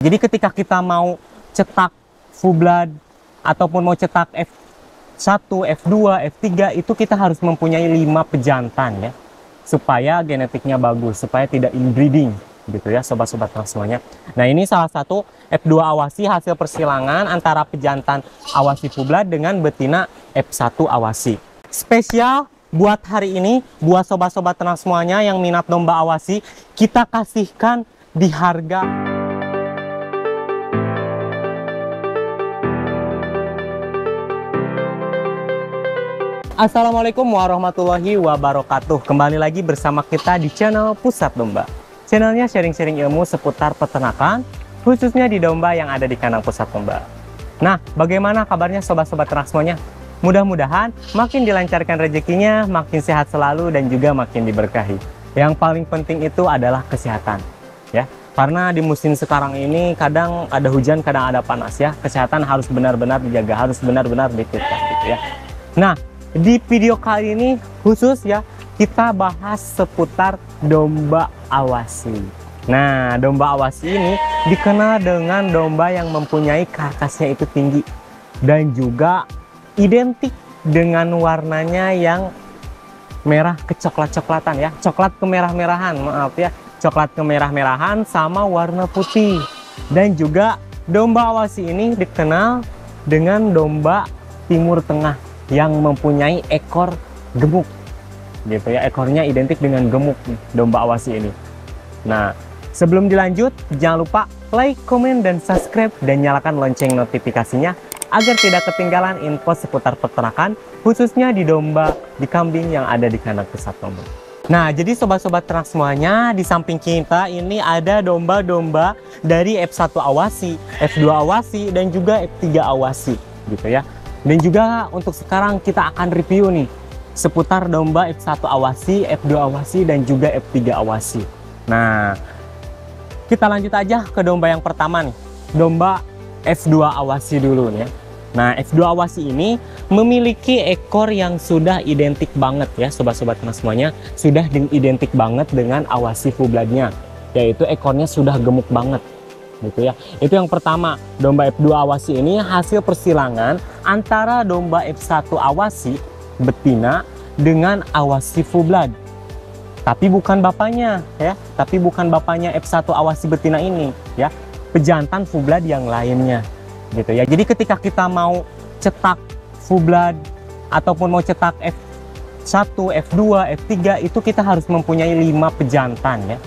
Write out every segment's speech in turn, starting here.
Jadi ketika kita mau cetak full blood ataupun mau cetak F1, F2, F3 itu kita harus mempunyai 5 pejantan ya. Supaya genetiknya bagus, supaya tidak inbreeding gitu ya sobat-sobat semuanya. Nah, ini salah satu F2 awasi hasil persilangan antara pejantan awasi full blood dengan betina F1 awasi. Spesial buat hari ini, buat sobat-sobat ternak semuanya yang minat domba awasi, kita kasihkan di harga Assalamualaikum warahmatullahi wabarakatuh. Kembali lagi bersama kita di channel Pusat Domba. Channelnya sharing-sharing ilmu seputar peternakan, khususnya di domba yang ada di kandang Pusat Domba. Nah, bagaimana kabarnya sobat-sobat ternak semuanya? Mudah-mudahan makin dilancarkan rezekinya, makin sehat selalu dan juga makin diberkahi. Yang paling penting itu adalah kesehatan, ya. Karena di musim sekarang ini kadang ada hujan, kadang ada panas ya. Kesehatan harus benar-benar dijaga, harus benar-benar dipikirkan gitu ya. Nah, di video kali ini khusus ya, kita bahas seputar domba awasi. Nah, domba awasi ini dikenal dengan domba yang mempunyai karkasnya itu tinggi dan juga identik dengan warnanya yang merah kecoklat-coklatan ya, coklat kemerah-merahan, maaf ya, coklat kemerah-merahan sama warna putih. Dan juga domba awasi ini dikenal dengan domba Timur Tengah yang mempunyai ekor gemuk gitu ya, ekornya identik dengan gemuk nih, domba awasi ini. Nah, sebelum dilanjut jangan lupa like, komen, dan subscribe dan nyalakan lonceng notifikasinya agar tidak ketinggalan info seputar peternakan khususnya di domba, di kambing yang ada di kandang Pusat Domba. Nah, jadi sobat-sobat ternak semuanya, di samping kita ini ada domba-domba dari F1 awasi, F2 awasi, dan juga F3 awasi gitu ya. Dan juga untuk sekarang kita akan review nih seputar domba F1 awasi, F2 awasi, dan juga F3 awasi. Nah, kita lanjut aja ke domba yang pertama nih, domba F2 awasi dulu nih ya. Nah, F2 awasi ini memiliki ekor yang sudah identik banget ya sobat-sobat ternak semuanya, sudah identik banget dengan awasi full bloodnya, yaitu ekornya sudah gemuk banget gitu ya. Itu yang pertama, domba F2 awasi ini hasil persilangan antara domba F1 awasi betina dengan awasi full blood. Tapi bukan bapaknya ya, tapi bukan bapaknya F1 awasi betina ini ya, pejantan full blood yang lainnya gitu ya. Jadi ketika kita mau cetak full blood ataupun mau cetak F1, F2, F3 itu kita harus mempunyai 5 pejantan ya,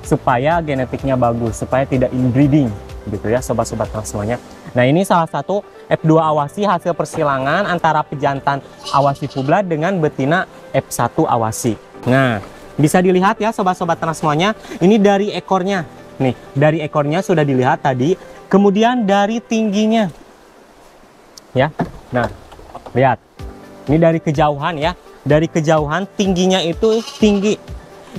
supaya genetiknya bagus, supaya tidak inbreeding gitu ya sobat-sobat ternak semuanya. Nah, ini salah satu F2 awasi hasil persilangan antara pejantan awasi full blood dengan betina F1 awasi. Nah, bisa dilihat ya sobat-sobat ternak semuanya, ini dari ekornya nih, dari ekornya sudah dilihat tadi, kemudian dari tingginya ya. Nah, lihat ini dari kejauhan ya, dari kejauhan tingginya itu tinggi.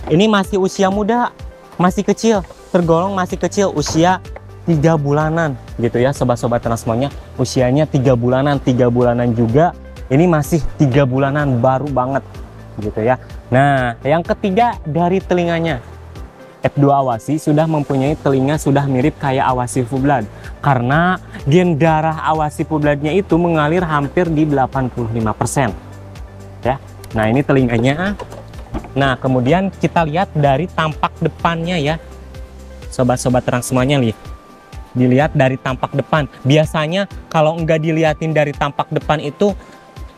Ini masih usia muda, masih kecil, tergolong masih kecil, usia 3 bulanan gitu ya sobat-sobat ternak semuanya. Usianya 3 bulanan, 3 bulanan juga, ini masih 3 bulanan, baru banget gitu ya. Nah, yang ketiga dari telinganya, F2 awasi sudah mempunyai telinga sudah mirip kayak awasi full blood, karena gen darah awasi full bloodnya itu mengalir hampir di 85% ya. Nah, ini telinganya. Nah, kemudian kita lihat dari tampak depannya ya sobat-sobat ternak semuanya nih. Dilihat dari tampak depan. Biasanya kalau enggak dilihatin dari tampak depan itu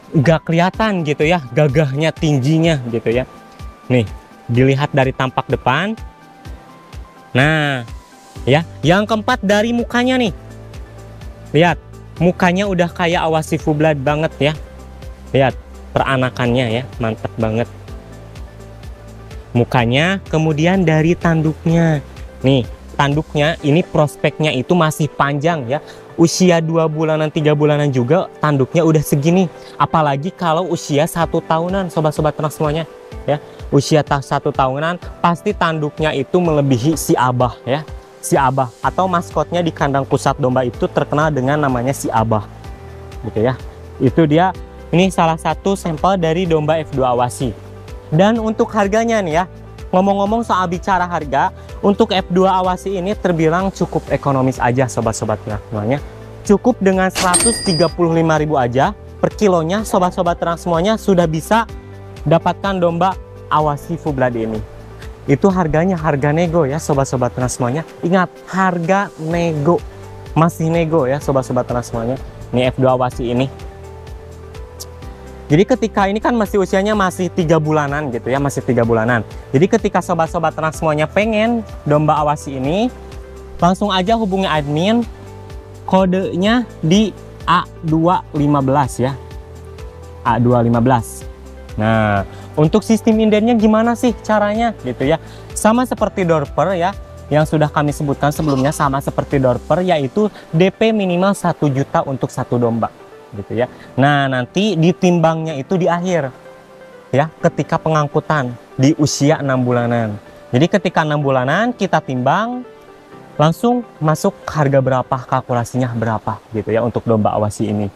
enggak kelihatan gitu ya gagahnya, tingginya gitu ya. Nih, dilihat dari tampak depan. Nah, ya, yang keempat dari mukanya nih. Lihat, mukanya udah kayak awasi full blood banget ya. Lihat peranakannya ya, mantap banget mukanya. Kemudian dari tanduknya nih, tanduknya ini prospeknya itu masih panjang ya, usia 2 bulanan 3 bulanan juga tanduknya udah segini. Apalagi kalau usia 1 tahunan sobat-sobat ternak semuanya ya, usia 1 tahunan pasti tanduknya itu melebihi si Abah ya. Si Abah atau maskotnya di kandang Pusat Domba itu terkenal dengan namanya si Abah gitu ya. Itu dia, ini salah satu sampel dari domba F2 awasi. Dan untuk harganya nih ya, ngomong-ngomong soal bicara harga, untuk F2 Awasi ini terbilang cukup ekonomis aja sobat-sobat semuanya. Cukup dengan 135.000 aja per kilonya sobat-sobat ternak semuanya sudah bisa dapatkan domba Awasi full blood ini. Itu harganya harga nego ya sobat-sobat ternak semuanya. Ingat, harga nego. Masih nego ya sobat-sobat ternak semuanya. Ini F2 Awasi ini. Jadi ketika ini kan masih usianya masih 3 bulanan gitu ya, masih 3 bulanan. Jadi ketika sobat-sobat ternak semuanya pengen domba Awasi ini, langsung aja hubungi admin, kodenya di A215 ya, A215. Nah, untuk sistem indennya gimana sih caranya gitu ya? Sama seperti Dorper ya, yang sudah kami sebutkan sebelumnya, sama seperti Dorper, yaitu DP minimal 1 juta untuk satu domba gitu ya. Nah, nanti ditimbangnya itu di akhir ya, ketika pengangkutan di usia 6 bulanan. Jadi ketika 6 bulanan kita timbang, langsung masuk harga berapa, kalkulasinya berapa gitu ya untuk domba Awasi ini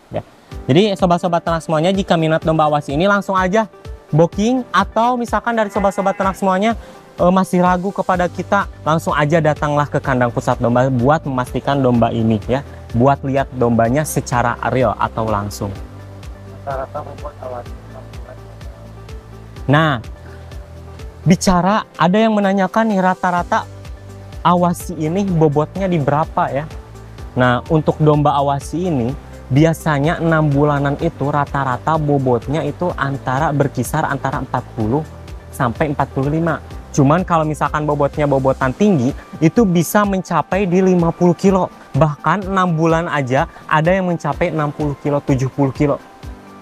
ya. Jadi sobat-sobat ternak semuanya, jika minat domba Awasi ini langsung aja booking, atau misalkan dari sobat-sobat ternak semuanya masih ragu kepada kita, langsung aja datanglah ke kandang pusat domba buat memastikan domba ini ya, buat lihat dombanya secara real atau langsung. Nah, bicara ada yang menanyakan nih, rata-rata Awasi ini bobotnya di berapa ya? Nah, untuk domba Awasi ini biasanya 6 bulanan itu rata-rata bobotnya itu berkisar antara 40 sampai 45. Cuman kalau misalkan bobotnya bobotan tinggi itu bisa mencapai di 50 kilo. Bahkan 6 bulan aja ada yang mencapai 60 kilo, 70 kilo.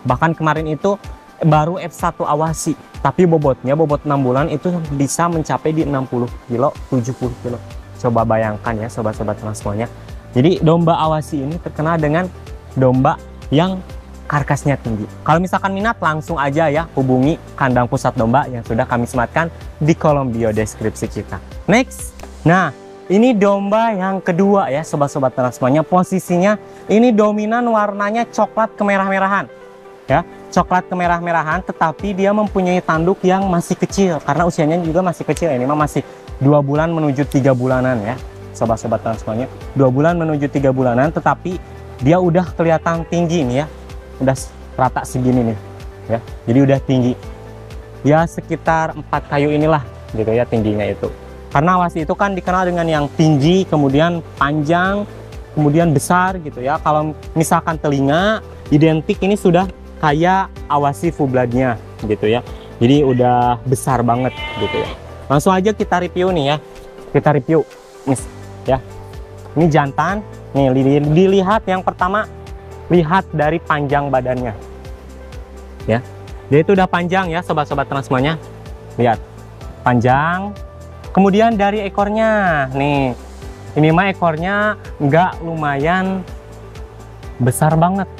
Bahkan kemarin itu baru F1 Awasi, tapi bobot 6 bulan itu bisa mencapai di 60 kilo, 70 kilo. Coba bayangkan ya sobat-sobat semuanya. Jadi domba Awasi ini terkenal dengan domba yang karkasnya tinggi. Kalau misalkan minat, langsung aja ya hubungi kandang pusat domba yang sudah kami sematkan di kolom bio deskripsi kita. Next, nah ini domba yang kedua ya sobat-sobat ternak semuanya. Posisinya ini dominan warnanya coklat kemerah-merahan ya, coklat kemerah-merahan, tetapi dia mempunyai tanduk yang masih kecil karena usianya juga masih kecil. Ini mah masih 2 bulan menuju 3 bulanan ya sobat-sobat ternak semuanya. 2 bulan menuju 3 bulanan, tetapi dia udah kelihatan tinggi nih ya, udah rata segini nih ya, jadi udah tinggi ya, sekitar 4 kayu inilah gitu ya tingginya itu. Karena Awasi itu kan dikenal dengan yang tinggi, kemudian panjang, kemudian besar gitu ya. Kalau misalkan telinga identik, ini sudah kayak Awasi full bloodnya gitu ya, jadi udah besar banget gitu ya. Langsung aja kita review nih ya, kita review nih ya. Ini jantan nih, dilihat yang pertama, lihat dari panjang badannya ya, dia itu udah panjang ya sobat-sobat ternak semuanya, lihat panjang. Kemudian dari ekornya nih, ini mah ekornya nggak lumayan besar banget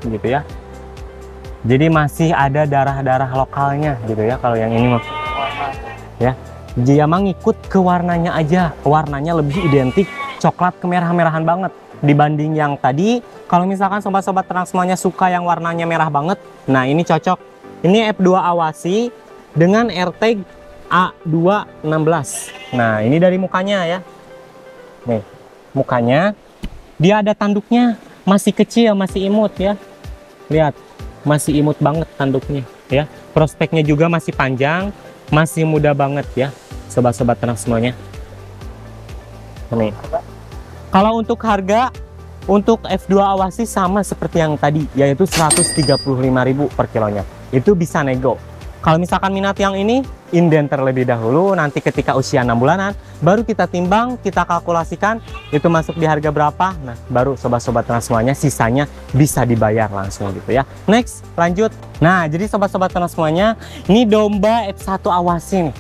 gitu ya, jadi masih ada darah-darah lokalnya gitu ya. Kalau yang ini mah ya, dia mah ngikut ke warnanya aja, warnanya lebih identik coklat kemerah-merahan banget dibanding yang tadi. Kalau misalkan sobat-sobat ternak semuanya suka yang warnanya merah banget, nah ini cocok. Ini F2 Awasi dengan RT A216. Nah ini dari mukanya ya, nih mukanya dia ada tanduknya, masih kecil, masih imut ya, lihat masih imut banget tanduknya ya. Prospeknya juga masih panjang, masih muda banget ya sobat-sobat ternak semuanya. Nih, kalau untuk harga untuk F2 Awasi sama seperti yang tadi, yaitu 135.000 per kilonya. Itu bisa nego. Kalau misalkan minat yang ini, inden terlebih dahulu, nanti ketika usia 6 bulanan baru kita timbang, kita kalkulasikan itu masuk di harga berapa. Nah, baru sobat-sobat ternak semuanya sisanya bisa dibayar langsung gitu ya. Next, lanjut. Nah, jadi sobat-sobat ternak semuanya, ini domba F1 Awasi nih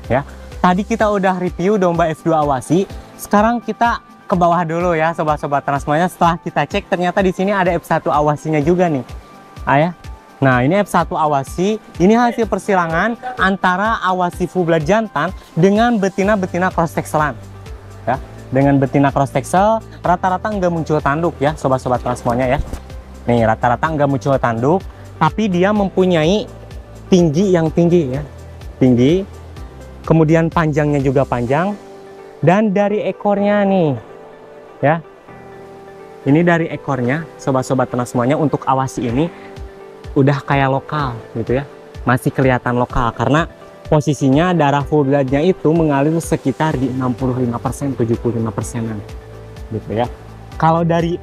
ya. Tadi kita udah review domba F2 Awasi. Sekarang kita ke bawah dulu ya sobat-sobat ternak semuanya. Setelah kita cek, ternyata di sini ada F1 Awasinya juga nih. Nah, ini F1 Awasi, ini hasil persilangan antara Awasi full blood jantan dengan betina-betina cross texelan. Ya, dengan betina cross texel rata-rata nggak muncul tanduk ya sobat-sobat ternak semuanya ya. Nih, rata-rata nggak muncul tanduk, tapi dia mempunyai tinggi yang tinggi ya. Tinggi. Kemudian panjangnya juga panjang. Dan dari ekornya nih, ya. Ini dari ekornya, sobat-sobat ternak semuanya, untuk awasi ini udah kayak lokal gitu ya. Masih kelihatan lokal karena posisinya darah full bloodnya itu mengalir sekitar di 65%, 75%-an gitu ya. Kalau dari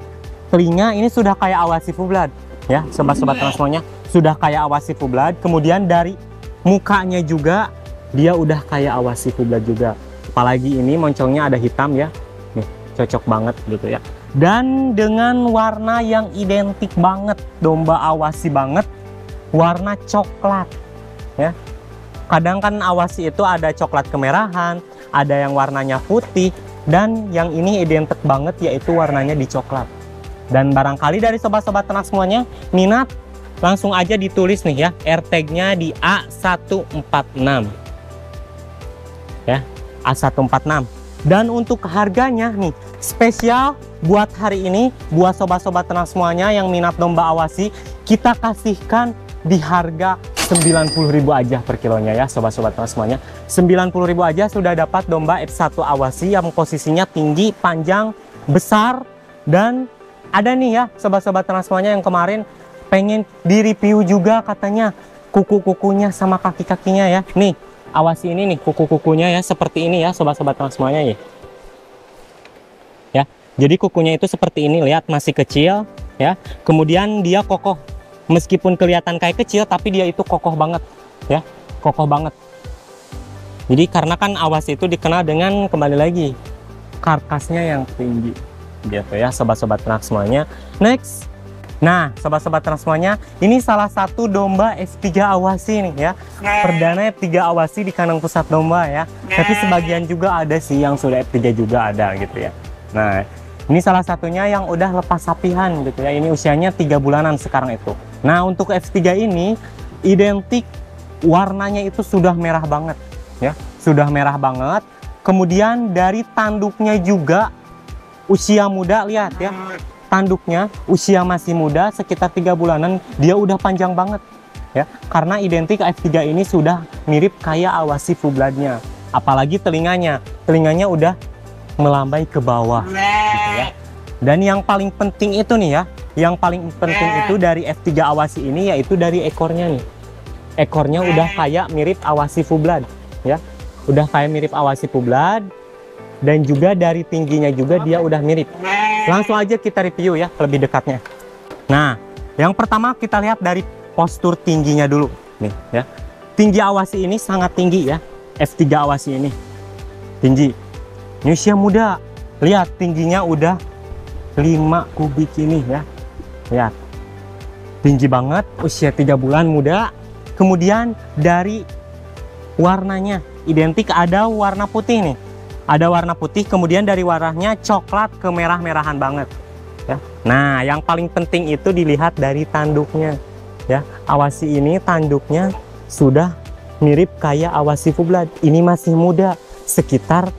telinga ini sudah kayak awasi full blood ya, sobat-sobat ternak semuanya, sudah kayak awasi full blood. Kemudian dari mukanya juga dia udah kayak awasi full blood juga. Apalagi ini moncongnya ada hitam ya, nih cocok banget gitu ya. Dan dengan warna yang identik banget, domba awasi banget, warna coklat ya. Kadang kan awasi itu ada coklat kemerahan, ada yang warnanya putih, dan yang ini identik banget yaitu warnanya di coklat. Dan barangkali dari sobat-sobat ternak semuanya minat, langsung aja ditulis nih ya, R-tag-nya di A146 ya, A146. Dan untuk harganya nih, spesial buat hari ini, buat sobat-sobat ternak semuanya yang minat domba awasi, kita kasihkan di harga 90.000 aja per kilonya ya, sobat-sobat ternak semuanya. 90.000 aja sudah dapat domba F1 awasi yang posisinya tinggi, panjang, besar. Dan ada nih ya, sobat-sobat ternak semuanya yang kemarin pengen di-review juga katanya kuku-kukunya sama kaki-kakinya ya. Nih, awasi ini nih kuku-kukunya ya seperti ini ya, sobat-sobat ternak semuanya ya. Ya, jadi kukunya itu seperti ini, lihat masih kecil ya. Kemudian dia kokoh. Meskipun kelihatan kayak kecil, tapi dia itu kokoh banget ya, kokoh banget. Jadi karena kan awasi itu dikenal dengan, kembali lagi, karkasnya yang tinggi gitu ya, sobat-sobat ternak semuanya. Next, nah sobat-sobat ternak semuanya, ini salah satu domba F3 awasi nih ya, perdana F3 awasi di kandang pusat domba ya. Tapi sebagian juga ada sih yang sudah F3 juga ada gitu ya. Nah, ini salah satunya yang udah lepas sapihan gitu ya. Ini usianya 3 bulanan sekarang itu. Nah, untuk F3 ini identik warnanya itu sudah merah banget ya, sudah merah banget. Kemudian dari tanduknya juga usia muda, lihat ya, tanduknya usia masih muda sekitar 3 bulanan, dia udah panjang banget ya, karena identik F3 ini sudah mirip kayak awasi full bloodnya. Apalagi telinganya udah melambai ke bawah gitu ya. Dan yang paling penting itu nih ya, yang paling penting itu dari F3 awasi ini yaitu dari ekornya nih. Ekornya udah kayak mirip awasi full blood ya. Udah kayak mirip awasi full blood, dan juga dari tingginya juga dia udah mirip. Langsung aja kita review ya lebih dekatnya. Nah, yang pertama kita lihat dari postur tingginya dulu nih ya. Tinggi awasi ini sangat tinggi ya. F3 awasi ini tinggi. Ini usia muda. Lihat tingginya udah 5 kubik ini ya. Lihat. Tinggi banget, usia 3 bulan, muda. Kemudian dari warnanya identik, ada warna putih nih. Ada warna putih, kemudian dari warnanya coklat ke merah-merahan banget ya. Nah, yang paling penting itu dilihat dari tanduknya ya. Awasi ini tanduknya sudah mirip kayak awasi full blood. Ini masih muda, sekitar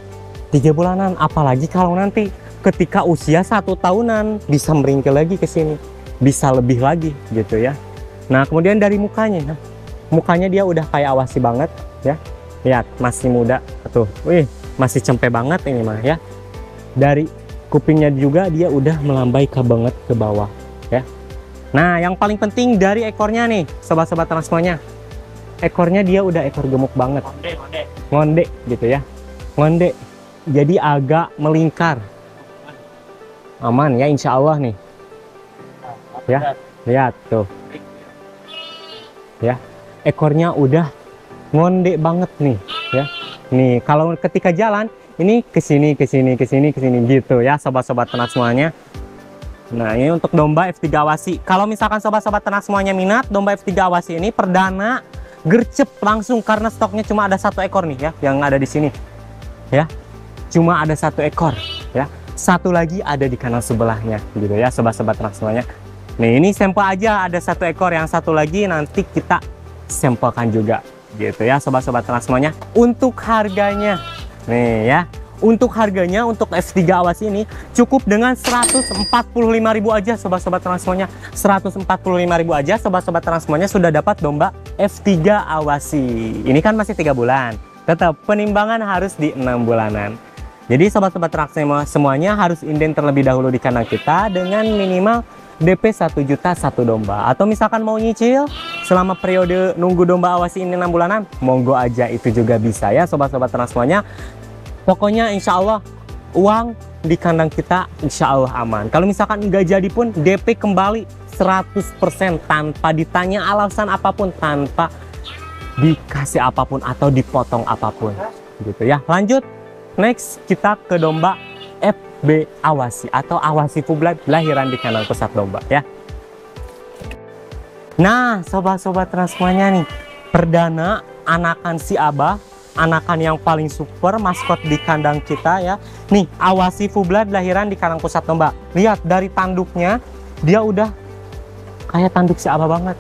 3 bulanan. Apalagi kalau nanti ketika usia 1 tahunan bisa meringkil lagi ke sini, bisa lebih lagi gitu ya. Nah, kemudian dari mukanya, mukanya dia udah kayak awasi banget ya. Lihat, masih muda tuh. Wih, masih cempe banget ini mah ya. Dari kupingnya juga dia udah melambai banget ke bawah ya. Nah, yang paling penting dari ekornya nih, sobat-sobat ternak semuanya. Ekornya dia udah ekor gemuk banget. Ngonde gitu ya. Ngonde. Jadi agak melingkar. Aman ya, insya Allah nih. Ya, lihat tuh. Ya, ekornya udah ngonde banget nih ya. Nih, kalau ketika jalan ini ke sini gitu ya, sobat-sobat ternak semuanya. Nah, ini untuk domba F3 awasi. Kalau misalkan sobat-sobat ternak semuanya minat domba F3 awasi ini perdana, gercep langsung karena stoknya cuma ada 1 ekor nih ya, yang ada di sini. Ya. Cuma ada 1 ekor ya. Satu lagi ada di kanan sebelahnya gitu ya, sobat-sobat ternak semuanya. Nih, ini sampel aja ada 1 ekor, yang satu lagi nanti kita sampelkan juga gitu ya, sobat-sobat ternak semuanya. Untuk harganya nih ya, untuk harganya untuk F3 awasi ini cukup dengan 145.000 aja, sobat-sobat ternak semuanya. 145.000 aja, sobat-sobat ternak semuanya sudah dapat domba F3 awasi. Ini kan masih 3 bulan, tetap penimbangan harus di 6 bulanan. Jadi sobat-sobat ternak semuanya harus inden terlebih dahulu di kandang kita dengan minimal DP 1 juta 1 domba. Atau misalkan mau nyicil selama periode nunggu domba awasi ini 6 bulanan, monggo aja, itu juga bisa ya sobat-sobat ternak semuanya. Pokoknya insya Allah uang di kandang kita insya Allah aman. Kalau misalkan nggak jadi pun DP kembali 100% tanpa ditanya alasan apapun, tanpa dikasih apapun atau dipotong apapun gitu ya. Lanjut, next kita ke domba FB Awasi atau Awasi Full Blood lahiran di kandang pusat domba ya. Nah sobat-sobat ternak semuanya nih, perdana anakan si Abah, anakan yang paling super maskot di kandang kita ya. Nih Awasi Full Blood lahiran di kandang pusat domba. Lihat dari tanduknya, dia udah kayak tanduk si Abah banget.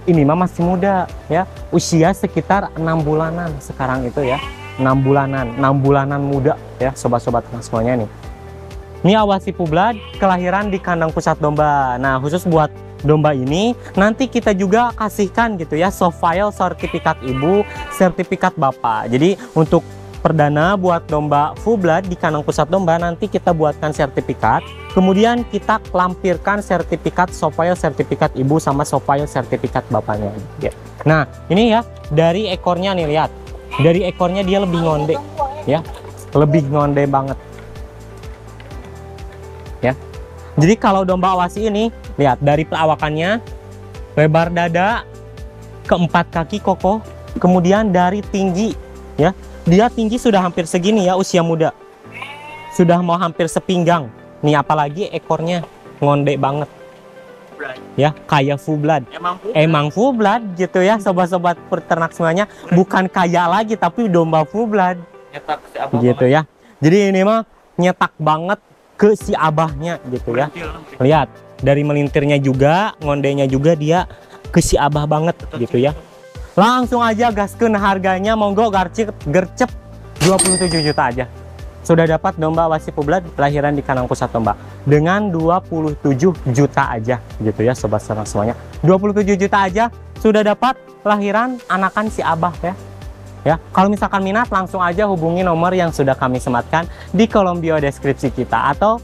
Ini mah masih muda ya, usia sekitar 6 bulanan sekarang itu ya. 6 bulanan muda ya sobat-sobat ternak semuanya nih. Ini Awasi Full Blood kelahiran di kandang pusat domba. Nah khusus buat domba ini nanti kita juga kasihkan gitu ya soft file, sertifikat ibu, sertifikat bapak. Jadi untuk perdana buat domba Full Blood di kandang pusat domba nanti kita buatkan sertifikat, kemudian kita lampirkan sertifikat soft file, sertifikat ibu sama soft file, sertifikat bapaknya ya. Nah ini ya dari ekornya nih, lihat dari ekornya dia lebih ngonde ya, lebih ngonde banget ya. Jadi kalau domba Awasi ini lihat dari perawakannya, lebar dada, keempat kaki kokoh, kemudian dari tinggi ya, dia tinggi sudah hampir segini ya, usia muda sudah mau hampir sepinggang nih, apalagi ekornya ngonde banget ya, kayak Full Blood. Emang Full Blood gitu ya sobat-sobat peternak semuanya, bukan kaya lagi tapi domba Full Blood gitu ya. Jadi ini mah nyetak banget ke si Abahnya gitu ya. Lihat dari melintirnya juga, ngondenya juga dia ke si Abah banget gitu ya. Langsung aja gaskeun harganya, monggo gercep 27 juta aja. Sudah dapat domba Awasi Full Blood lahiran di kandang pusat domba dengan 27 juta aja gitu ya sobat ternak semuanya. 27 juta aja sudah dapat lahiran anakan si Abah ya. Ya, kalau misalkan minat langsung aja hubungi nomor yang sudah kami sematkan di kolom bio deskripsi kita. Atau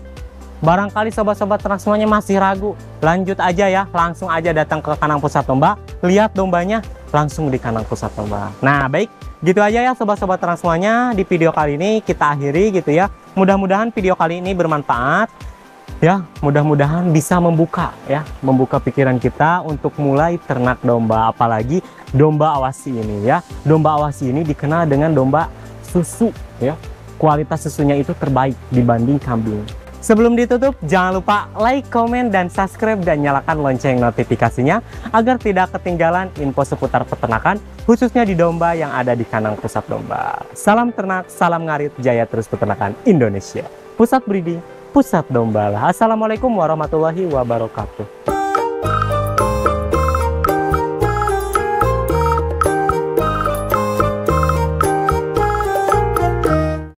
barangkali sobat-sobat ternak semuanya masih ragu, lanjut aja ya, langsung aja datang ke kandang pusat domba, lihat dombanya langsung di kandang pusat domba. Nah baik, gitu aja ya sobat-sobat ternak semuanya, di video kali ini kita akhiri gitu ya. Mudah-mudahan video kali ini bermanfaat ya, mudah-mudahan bisa membuka pikiran kita untuk mulai ternak domba, apalagi domba Awasi ini ya. Domba Awasi ini dikenal dengan domba susu ya, kualitas susunya itu terbaik dibanding kambing. Sebelum ditutup, jangan lupa like, komen, dan subscribe, dan nyalakan lonceng notifikasinya agar tidak ketinggalan info seputar peternakan, khususnya di domba yang ada di kandang pusat domba. Salam ternak, salam ngarit, jaya terus peternakan Indonesia. Pusat breeding, pusat domba. Assalamualaikum warahmatullahi wabarakatuh.